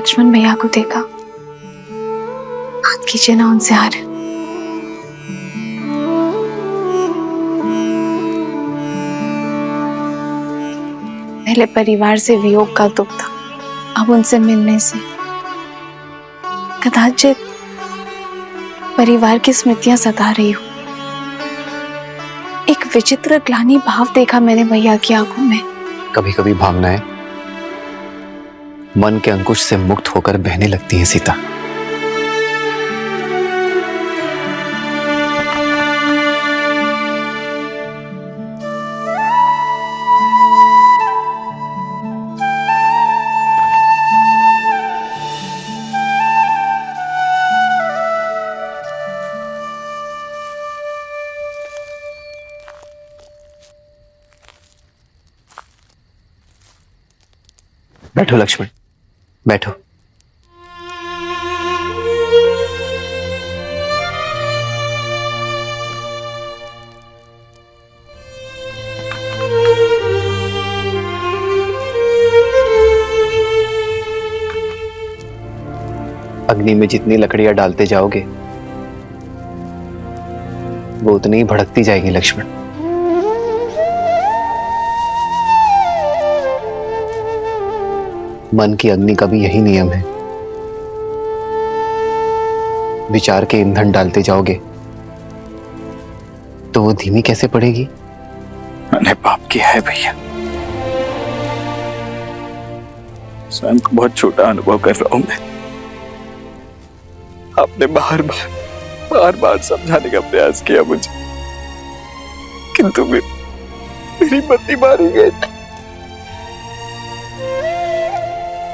लक्ष्मण भैया को देखा। बात कीजिए ना उनसे यार। पहले परिवार से वियोग का दुख था, अब उनसे मिलने से कदाचित परिवार की स्मृतियां सता रही हूं। एक विचित्र ग्लानि भाव देखा मैंने भैया की आंखों में। कभी कभी भावनाएं मन के अंकुश से मुक्त होकर बहने लगती हैं सीता। बैठो लक्ष्मण, बैठो। अग्नि में जितनी लकड़ियां डालते जाओगे वो उतनी ही भड़कती जाएगी लक्ष्मण। मन की अग्नि का भी यही नियम है। विचार के ईंधन डालते जाओगे तो वो धीमी कैसे पड़ेगी? मैंने पाप किया है भैया, स्वयं को बहुत छोटा अनुभव कर रहा हूं मैं। आपने बार बार समझाने का प्रयास किया मुझे, किंतु मेरी मति मारी गई।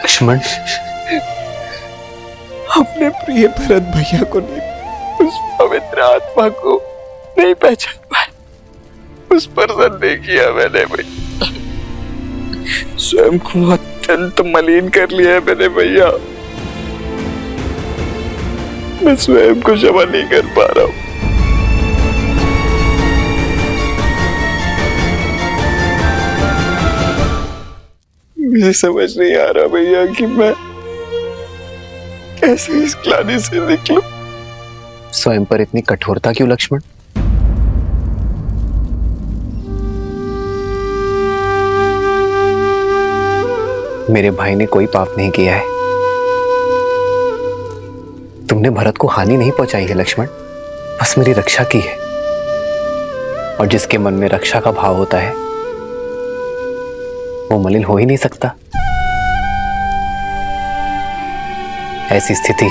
लक्ष्मण, अपने प्रिय भरत भैया को नहीं, उस पवित्र आत्मा को नहीं पहचान पाए, उस पर नहीं किया मैंने भैया। स्वयं को अत्यंत मलिन कर लिया है मैंने भैया। मैं स्वयं को क्षमा नहीं कर पा रहा हूं। मुझे समझ नहीं आ रहा भैया कि मैं कैसे इस ग्लानि से निकलूं। स्वयं पर इतनी कठोरता क्यों लक्ष्मण? मेरे भाई ने कोई पाप नहीं किया है। तुमने भरत को हानि नहीं पहुंचाई है लक्ष्मण, बस मेरी रक्षा की है। और जिसके मन में रक्षा का भाव होता है वो मलिन हो ही नहीं सकता। ऐसी स्थिति,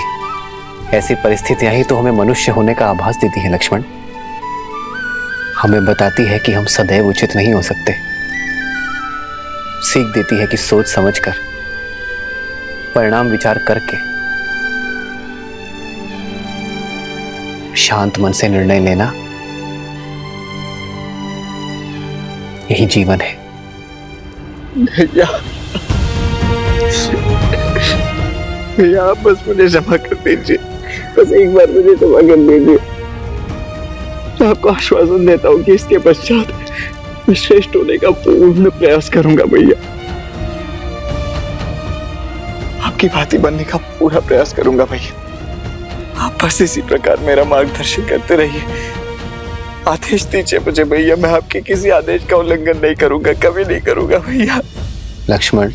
ऐसी परिस्थितियां ही तो हमें मनुष्य होने का आभास देती हैं लक्ष्मण। हमें बताती है कि हम सदैव उचित नहीं हो सकते। सीख देती है कि सोच समझकर, परिणाम विचार करके, शांत मन से निर्णय लेना, यही जीवन है। भैया, भैया आप बस मुझे क्षमा कर दीजिए, बस एक बार मुझे क्षमा कर दीजिए। मैं आपको आश्वासन देता हूँ कि इसके पश्चात मैं श्रेष्ठ होने का पूर्ण प्रयास करूंगा भैया। आपकी भांति बनने का पूरा प्रयास करूंगा भैया। आप बस इसी प्रकार मेरा मार्गदर्शन करते रहिए। आदेश दीजिए मुझे भैया, मैं आपके किसी आदेश का उल्लंघन नहीं करूंगा, कभी नहीं करूंगा भैया। लक्ष्मण,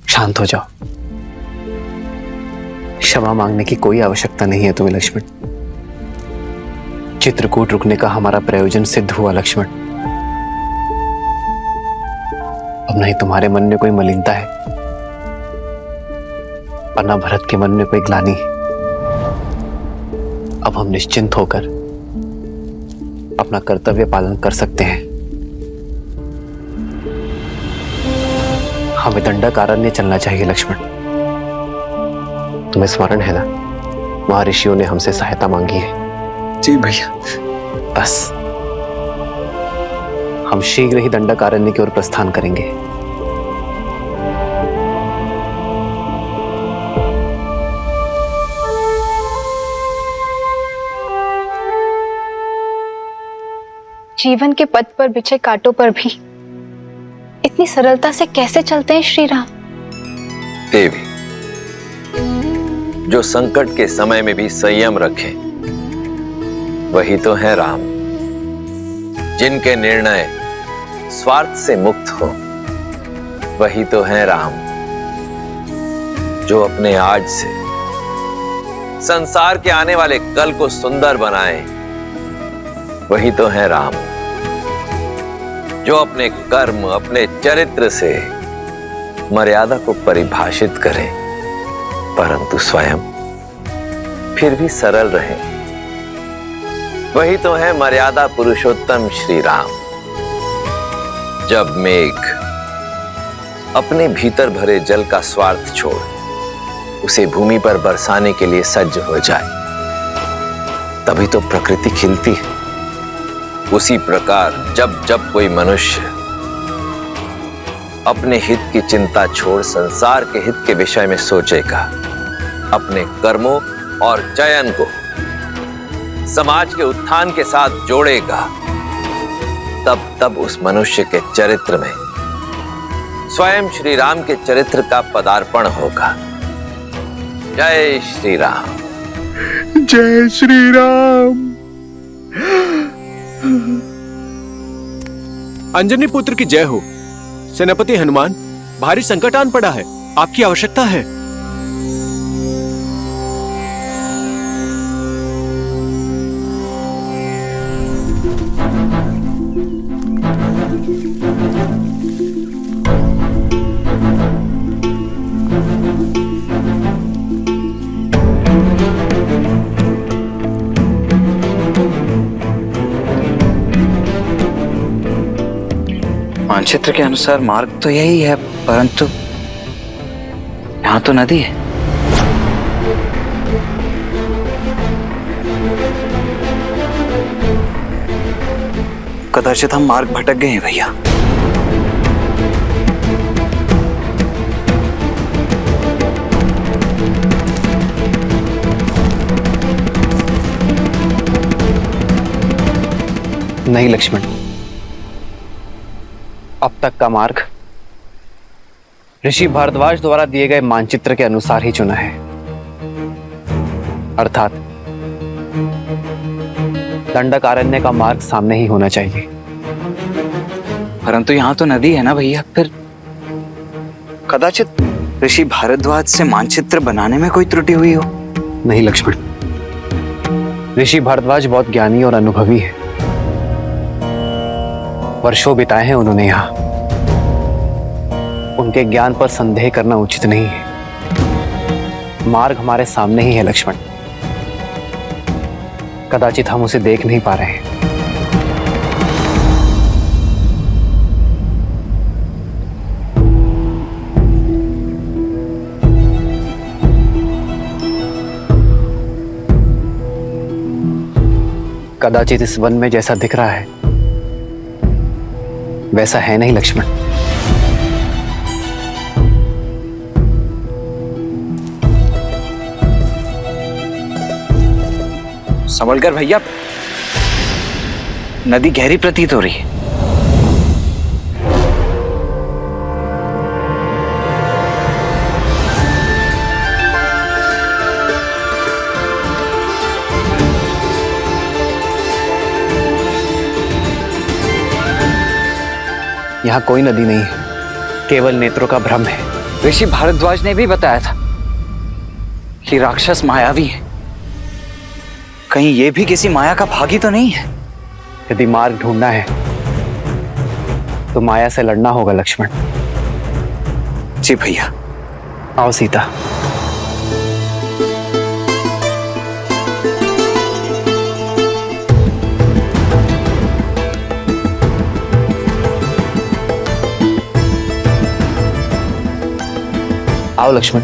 शांत हो जाओ। क्षमा मांगने की कोई आवश्यकता नहीं है तुम्हें लक्ष्मण। चित्रकूट रुकने का हमारा प्रयोजन सिद्ध हुआ लक्ष्मण। अब नहीं तुम्हारे मन में कोई मलिनता है और ना भरत के मन में कोई ग्लानि। अब हम निश्चिंत होकर अपना कर्तव्य पालन कर सकते हैं। हमें दंडकारण्य चलना चाहिए लक्ष्मण। तुम्हें स्मरण है ना, महर्षियों ने हमसे सहायता मांगी है। जी भैया। बस हम शीघ्र ही दंडकारण्य की ओर प्रस्थान करेंगे। जीवन के पथ पर बिछे कांटों पर भी इतनी सरलता से कैसे चलते हैं श्री राम? देवी, जो संकट के समय में भी संयम रखे वही तो है राम। जिनके निर्णय स्वार्थ से मुक्त हो वही तो है राम। जो अपने आज से संसार के आने वाले कल को सुंदर बनाए वही तो है राम। जो अपने कर्म अपने चरित्र से मर्यादा को परिभाषित करे परंतु स्वयं फिर भी सरल रहे वही तो है मर्यादा पुरुषोत्तम श्री राम। जब मेघ अपने भीतर भरे जल का स्वार्थ छोड़ उसे भूमि पर बरसाने के लिए सज्ज हो जाए तभी तो प्रकृति खिलती है। उसी प्रकार जब जब कोई मनुष्य अपने हित की चिंता छोड़ संसार के हित के विषय में सोचेगा, अपने कर्मों और चयन को समाज के उत्थान के साथ जोड़ेगा, तब तब उस मनुष्य के चरित्र में स्वयं श्री राम के चरित्र का पदार्पण होगा। जय श्री राम। जय श्री राम। अंजनी पुत्र की जय हो। सेनापति हनुमान, भारी संकट आन पड़ा है, आपकी आवश्यकता है। मानचित्र के अनुसार मार्ग तो यही है, परंतु यहाँ तो नदी है। कदाचित हम मार्ग भटक गए हैं भैया। नहीं लक्ष्मण, अब तक का मार्ग ऋषि भारद्वाज द्वारा दिए गए मानचित्र के अनुसार ही चुना है, अर्थात दंडकारण्य का मार्ग सामने ही होना चाहिए। परंतु यहाँ तो नदी है ना भैया, फिर कदाचित ऋषि भारद्वाज से मानचित्र बनाने में कोई त्रुटि हुई हो। नहीं लक्ष्मण, ऋषि भारद्वाज बहुत ज्ञानी और अनुभवी है। वर्षों बिताए हैं उन्होंने यहाँ। उनके ज्ञान पर संदेह करना उचित नहीं है। मार्ग हमारे सामने ही है लक्ष्मण, कदाचित हम उसे देख नहीं पा रहे हैं। कदाचित इस वन में जैसा दिख रहा है वैसा है नहीं लक्ष्मण। संभलकर भैया, नदी गहरी प्रतीत हो रही है। यहाँ कोई नदी नहीं है, केवल नेत्रों का भ्रम है। ऋषि भारद्वाज ने भी बताया था कि राक्षस मायावी है। कहीं ये भी किसी माया का भागी तो नहीं है? यदि मार्ग ढूंढना है तो माया से लड़ना होगा लक्ष्मण। जी भैया। आओ सीता। आओ लक्ष्मण।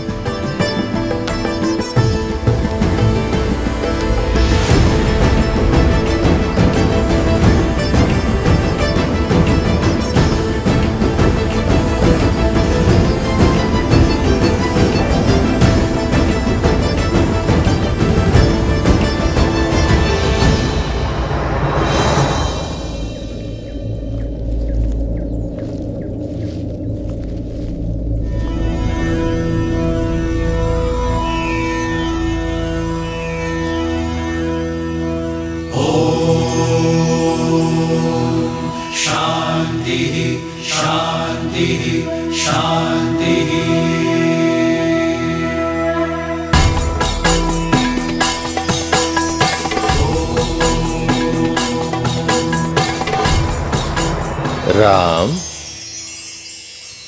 राम,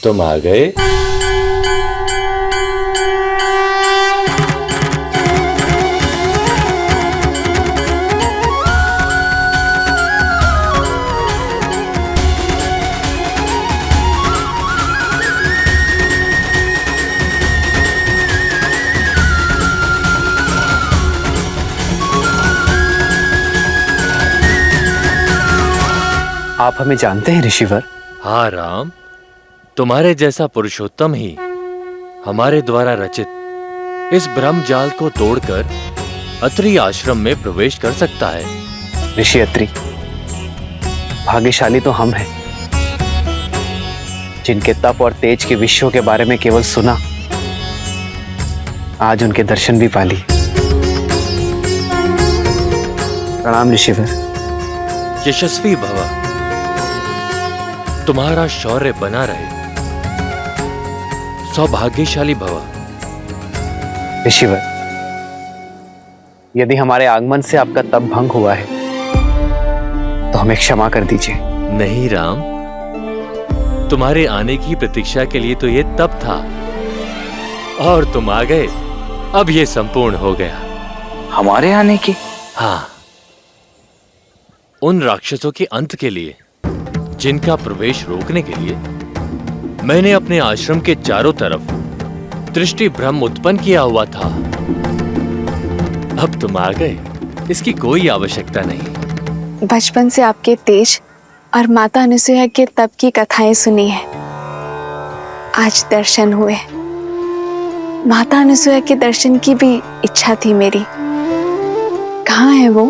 तुम आ गए? आप हमें जानते हैं ऋषिवर? हाँ राम, तुम्हारे जैसा पुरुषोत्तम ही हमारे द्वारा रचित इस ब्रह्म जाल को तोड़कर अत्रि आश्रम में प्रवेश कर सकता है। ऋषि अत्रि, भाग्यशाली तो हम हैं जिनके तप और तेज के विषयों के बारे में केवल सुना, आज उनके दर्शन भी पा लिए। प्रणाम ऋषिवर। यशस्वी भव, तुम्हारा शौर्य बना रहे। सौभाग्यशाली भव। ऋषिवर, यदि हमारे आगमन से आपका तप भंग हुआ है तो हमें क्षमा कर दीजिए। नहीं राम, तुम्हारे आने की प्रतीक्षा के लिए तो ये तप था, और तुम आ गए, अब ये संपूर्ण हो गया। हमारे आने की? हाँ, उन राक्षसों के अंत के लिए जिनका प्रवेश रोकने के लिए मैंने अपने आश्रम के चारों तरफ दृष्टि भ्रम उत्पन्न किया हुआ था। अब तुम आ गए, इसकी कोई आवश्यकता नहीं। बचपन से आपके तेज और माता अनुसुईया के तप की कथाएं सुनी है, आज दर्शन हुए। माता अनुसुईया के दर्शन की भी इच्छा थी मेरी। कहाँ है वो?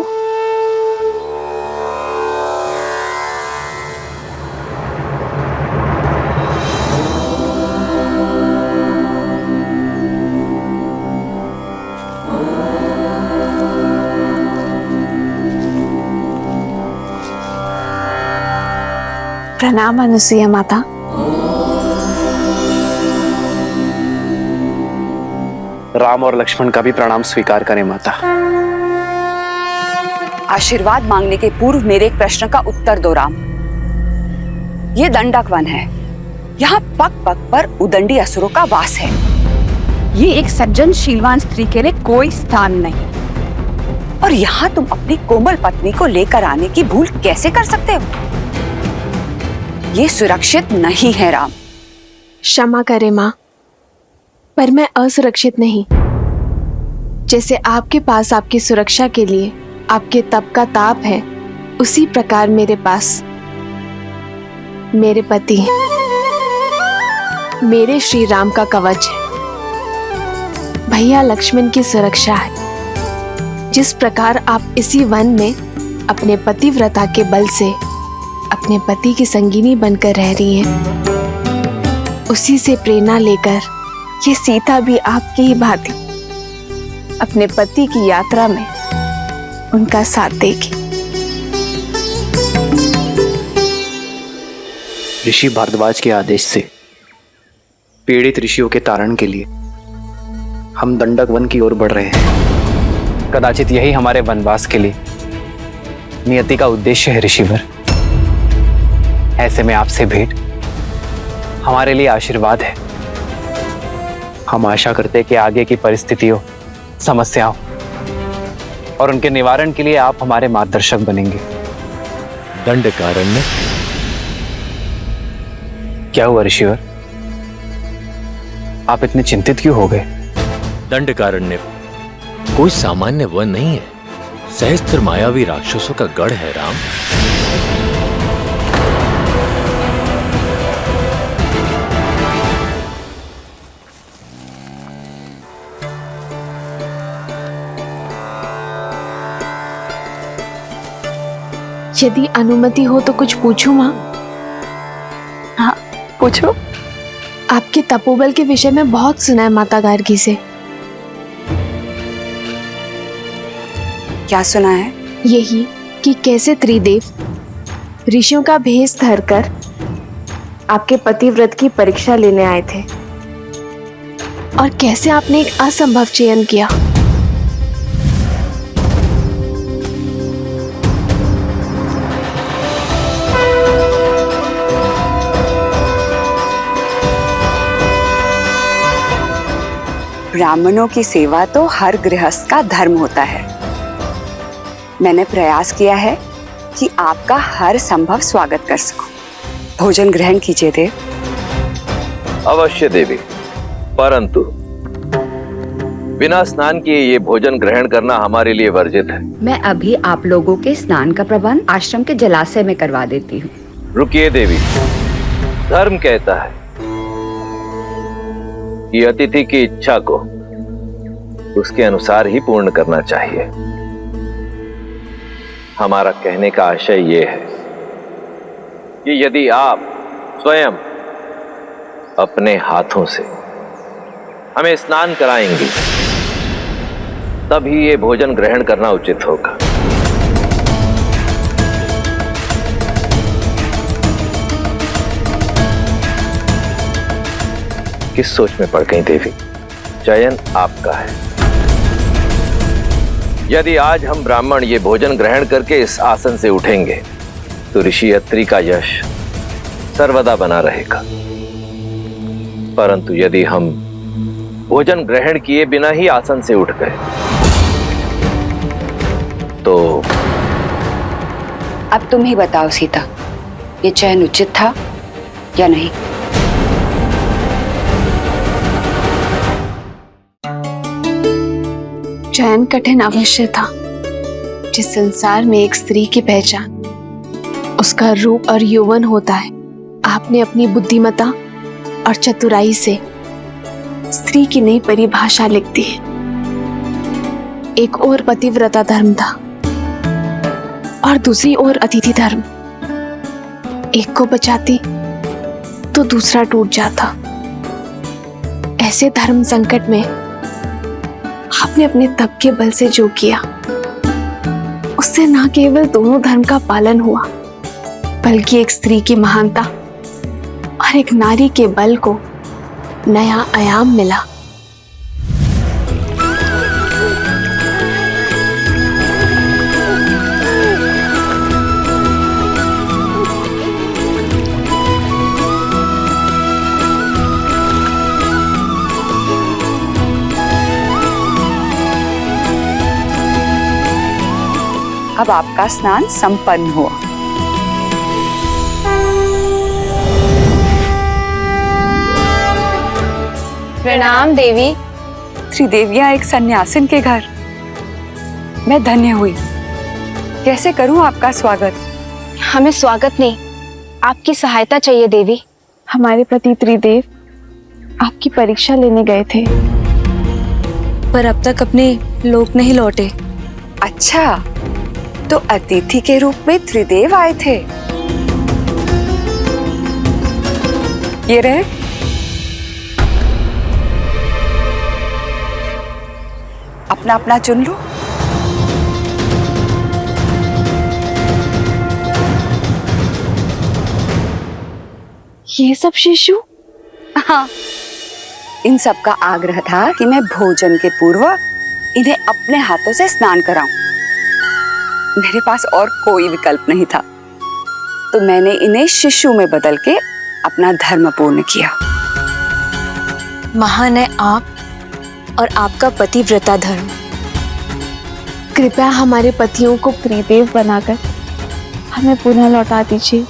प्रणाम अनुसुईया माता। राम और लक्ष्मण का भी प्रणाम स्वीकार करें माता। आशीर्वाद मांगने के पूर्व मेरे एक प्रश्न का उत्तर दो राम। ये दंडक वन है, यहाँ पग पग पर उदंडी असुरों का वास है। ये एक सज्जन शीलवान स्त्री के लिए कोई स्थान नहीं, और यहाँ तुम अपनी कोमल पत्नी को लेकर आने की भूल कैसे कर सकते हो? ये सुरक्षित नहीं है राम। क्षमा करें माँ, पर मैं असुरक्षित नहीं। जैसे आपके पास आपकी सुरक्षा के लिए आपके तप का ताप है, उसी प्रकार मेरे पास मेरे पति, मेरे श्री राम का कवच है, भैया लक्ष्मण की सुरक्षा है। जिस प्रकार आप इसी वन में अपने पतिव्रता के बल से अपने पति की संगिनी बनकर रह रही हैं, उसी से प्रेरणा लेकर ये सीता भी आपकी ही भांति अपने पति की यात्रा में उनका साथ देगी। ऋषि भारद्वाज के आदेश से पीड़ित ऋषियों के तारण के लिए हम दंडक वन की ओर बढ़ रहे हैं। कदाचित यही हमारे वनवास के लिए नियति का उद्देश्य है ऋषिवर। ऐसे में आपसे भेंट हमारे लिए आशीर्वाद है। हम आशा करते कि आगे की परिस्थितियों, समस्याओं और उनके निवारण के लिए आप हमारे मार्गदर्शक बनेंगे। दंडकारण्य? क्या हुआ ऋषिवर, आप इतने चिंतित क्यों हो गए? दंडकारण्य कोई सामान्य वन नहीं है, सहस्त्र मायावी राक्षसों का गढ़ है राम। यदि अनुमति हो तो कुछ पूछूं माँ? हाँ पूछो। आपके तपोबल के विषय में बहुत सुना है माता गार्गी से। क्या सुना है? यही कि कैसे त्रिदेव ऋषियों का भेष धरकर आपके पतिव्रत की परीक्षा लेने आए थे, और कैसे आपने एक असंभव चयन किया। ब्राह्मणों की सेवा तो हर गृहस्थ का धर्म होता है। मैंने प्रयास किया है कि आपका हर संभव स्वागत कर सकूं। भोजन ग्रहण कीजिए देव। अवश्य देवी, परंतु बिना स्नान किए ये भोजन ग्रहण करना हमारे लिए वर्जित है। मैं अभी आप लोगों के स्नान का प्रबंध आश्रम के जलाशय में करवा देती हूँ। रुकिए देवी, धर्म कहता है कि अतिथि की इच्छा को उसके अनुसार ही पूर्ण करना चाहिए। हमारा कहने का आशय ये है कि यदि आप स्वयं अपने हाथों से हमें स्नान कराएंगे तभी ये भोजन ग्रहण करना उचित होगा। किस सोच में पड़ गई देवी? चयन आपका है। यदि आज हम ब्राह्मण ये भोजन ग्रहण करके इस आसन से उठेंगे तो ऋषि अत्रि का यश सर्वदा बना रहेगा। परंतु यदि हम भोजन ग्रहण किए बिना ही आसन से उठ गए तो अब तुम ही बताओ सीता, ये चयन उचित था या नहीं? चयन कठिन अवश्य था। जिस संसार में एक स्त्री की पहचान उसका रूप और यौवन होता है, आपने अपनी बुद्धिमता और चतुराई से स्त्री की नई परिभाषा लिख दी है। एक और पतिव्रता धर्म था और दूसरी ओर अतिथि धर्म। एक को बचाती तो दूसरा टूट जाता। ऐसे धर्म संकट में आपने अपने तप के बल से जो किया उससे न केवल दोनों धर्म का पालन हुआ बल्कि एक स्त्री की महानता और एक नारी के बल को नया आयाम मिला। अब आपका स्नान संपन्न हुआ। प्रणाम देवी। त्रिदेवियां एक सन्यासिन के घर, मैं धन्य हुई। कैसे करूं आपका स्वागत? हमें स्वागत नहीं, आपकी सहायता चाहिए देवी। हमारे पति त्रिदेव आपकी परीक्षा लेने गए थे पर अब तक अपने लोक नहीं लौटे। अच्छा, तो अतिथि के रूप में त्रिदेव आए थे। ये रहे। अपना अपना चुन लो। ये सब शिशु? हाँ, इन सब का आग्रह था कि मैं भोजन के पूर्व इन्हें अपने हाथों से स्नान कराऊं। मेरे पास और कोई विकल्प नहीं था, तो मैंने इन्हें शिशु में बदल के अपना धर्म पूर्ण किया। महान है आप और आपका पतिव्रता धर्म। कृपया हमारे पतियों को त्रिदेव बनाकर हमें पुनः लौटा दीजिए।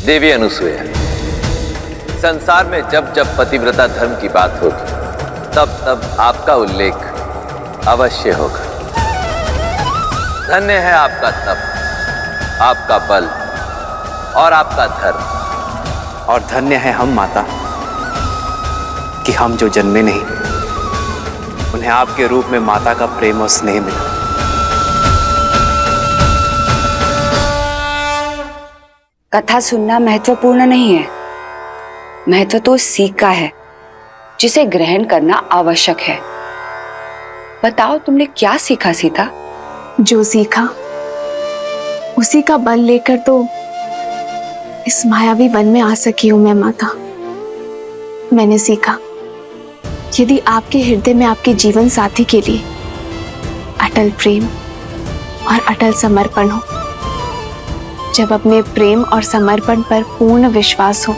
देवी अनुसूया, संसार में जब जब पतिव्रता धर्म की बात होगी तब तब आपका उल्लेख अवश्य होगा। धन्य है आपका तप, आपका बल और आपका धर्म। और धन्य है हम माता कि हम जो जन्मे नहीं उन्हें आपके रूप में माता का प्रेम और स्नेह मिला। कथा सुनना महत्वपूर्ण नहीं है, महत्व तो सीख का है जिसे ग्रहण करना आवश्यक है। बताओ, तुमने क्या सीखा सीता? जो सीखा उसी का बल लेकर तो इस मायावी वन में आ सकी हूं मैं माता। मैंने सीखा, यदि आपके हृदय में आपके जीवन साथी के लिए अटल प्रेम और अटल समर्पण हो, जब अपने प्रेम और समर्पण पर पूर्ण विश्वास हो,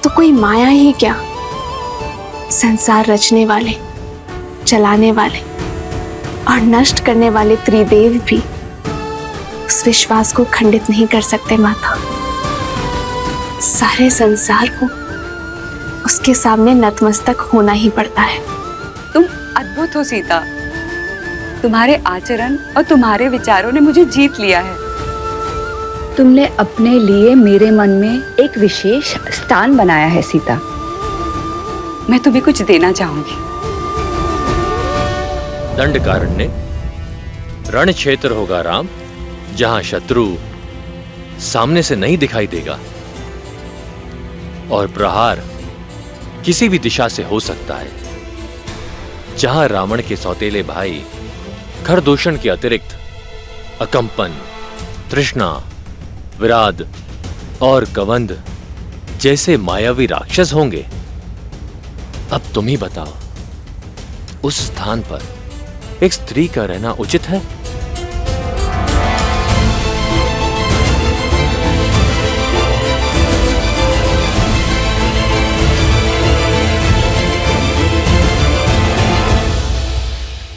तो कोई माया ही क्या, संसार रचने वाले, चलाने वाले और नष्ट करने वाले त्रिदेव भी उस विश्वास को खंडित नहीं कर सकते माता। सारे संसार को उसके सामने नतमस्तक होना ही पड़ता है। तुम अद्भुत हो सीता। तुम्हारे आचरण और तुम्हारे विचारों ने मुझे जीत लिया है। तुमने अपने लिए मेरे मन में एक विशेष स्थान बनाया है सीता। मैं तुम्हें कुछ देना चाहूंगी। दंडकारण्य रण क्षेत्र होगा राम, जहां शत्रु सामने से नहीं दिखाई देगा और प्रहार किसी भी दिशा से हो सकता है। जहां रावण के सौतेले भाई खरदूषण के अतिरिक्त अकंपन, तृष्णा, विराद और कवंद जैसे मायावी राक्षस होंगे। अब तुम ही बताओ, उस स्थान पर एक स्त्री का रहना उचित है?